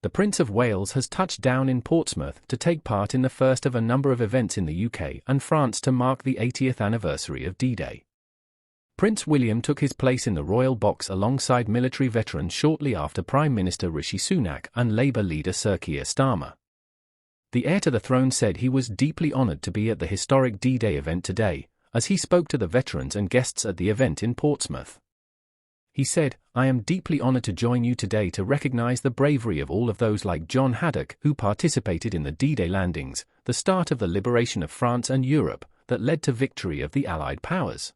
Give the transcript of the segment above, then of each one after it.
The Prince of Wales has touched down in Portsmouth to take part in the first of a number of events in the UK and France to mark the 80th anniversary of D-Day. Prince William took his place in the royal box alongside military veterans shortly after Prime Minister Rishi Sunak and Labour leader Sir Keir Starmer. The heir to the throne said he was deeply honoured to be at the historic D-Day event today, as he spoke to the veterans and guests at the event in Portsmouth. He said, "I am deeply honoured to join you today to recognise the bravery of all of those like John Haddock who participated in the D-Day landings, the start of the liberation of France and Europe, that led to victory of the Allied powers.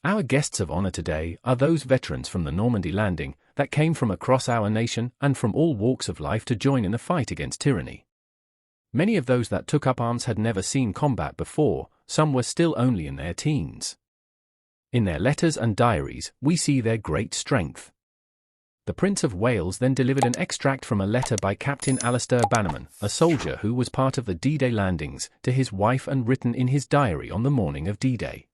Our guests of honour today are those veterans from the Normandy landing that came from across our nation and from all walks of life to join in the fight against tyranny. Many of those that took up arms had never seen combat before, some were still only in their teens. In their letters and diaries, we see their great strength." The Prince of Wales then delivered an extract from a letter by Captain Alistair Bannerman, a soldier who was part of the D-Day landings, to his wife and written in his diary on the morning of D-Day.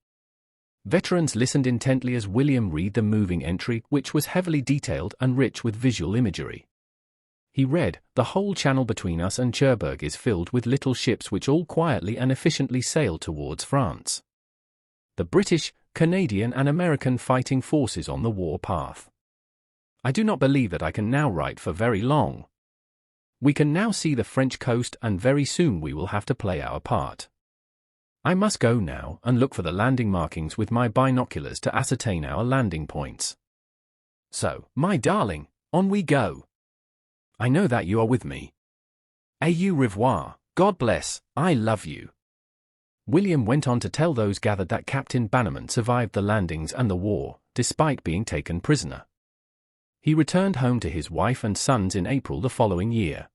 Veterans listened intently as William read the moving entry, which was heavily detailed and rich with visual imagery. He read, "The whole channel between us and Cherbourg is filled with little ships which all quietly and efficiently sail towards France. The British, Canadian and American fighting forces on the war path. I do not believe that I can now write for very long. We can now see the French coast and very soon we will have to play our part. I must go now and look for the landing markings with my binoculars to ascertain our landing points. So, my darling, on we go. I know that you are with me. Au revoir, God bless, I love you." William went on to tell those gathered that Captain Bannerman survived the landings and the war, despite being taken prisoner. He returned home to his wife and sons in April the following year.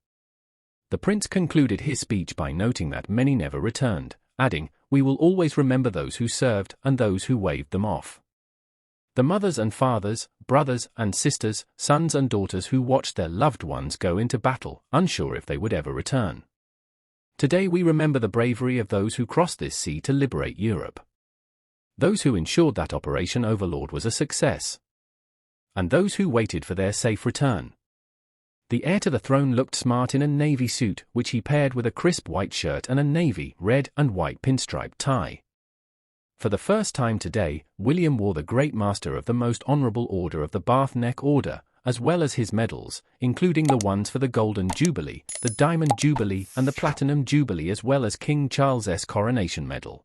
The prince concluded his speech by noting that many never returned, adding, "We will always remember those who served and those who waved them off. The mothers and fathers, brothers and sisters, sons and daughters who watched their loved ones go into battle, unsure if they would ever return. Today we remember the bravery of those who crossed this sea to liberate Europe. Those who ensured that Operation Overlord was a success. And those who waited for their safe return." The heir to the throne looked smart in a navy suit, which he paired with a crisp white shirt and a navy, red and white pinstripe tie. For the first time today, William wore the Great Master of the Most Honourable Order of the Bath Neck Order, as well as his medals, including the ones for the Golden Jubilee, the Diamond Jubilee and the Platinum Jubilee, as well as King Charles's Coronation Medal.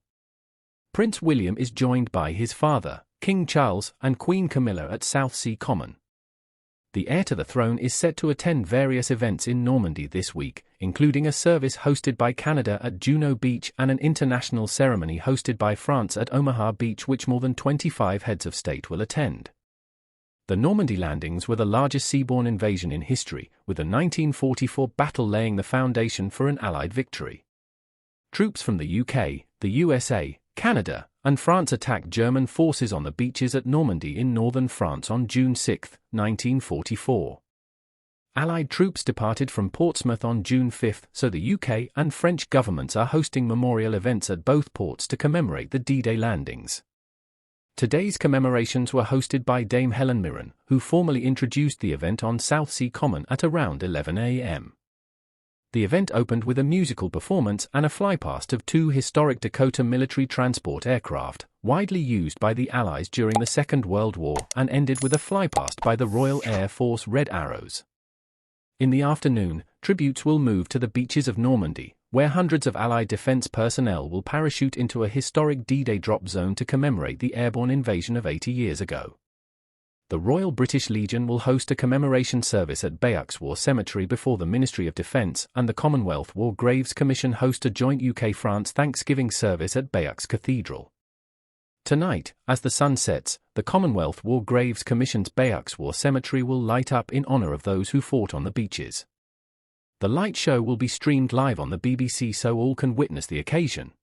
Prince William is joined by his father, King Charles, and Queen Camilla at Southsea Common. The heir to the throne is set to attend various events in Normandy this week, including a service hosted by Canada at Juno Beach and an international ceremony hosted by France at Omaha Beach, which more than 25 heads of state will attend. The Normandy landings were the largest seaborne invasion in history, with the 1944 battle laying the foundation for an Allied victory. Troops from the UK, the USA, Canada, and France attacked German forces on the beaches at Normandy in northern France on June 6, 1944. Allied troops departed from Portsmouth on June 5, so the UK and French governments are hosting memorial events at both ports to commemorate the D-Day landings. Today's commemorations were hosted by Dame Helen Mirren, who formally introduced the event on Southsea Common at around 11 a.m. The event opened with a musical performance and a flypast of two historic Dakota military transport aircraft, widely used by the Allies during the Second World War, and ended with a flypast by the Royal Air Force Red Arrows. In the afternoon, tributes will move to the beaches of Normandy, where hundreds of Allied defense personnel will parachute into a historic D-Day drop zone to commemorate the airborne invasion of 80 years ago. The Royal British Legion will host a commemoration service at Bayeux War Cemetery before the Ministry of Defence and the Commonwealth War Graves Commission host a joint UK-France Thanksgiving service at Bayeux Cathedral. Tonight, as the sun sets, the Commonwealth War Graves Commission's Bayeux War Cemetery will light up in honour of those who fought on the beaches. The light show will be streamed live on the BBC so all can witness the occasion.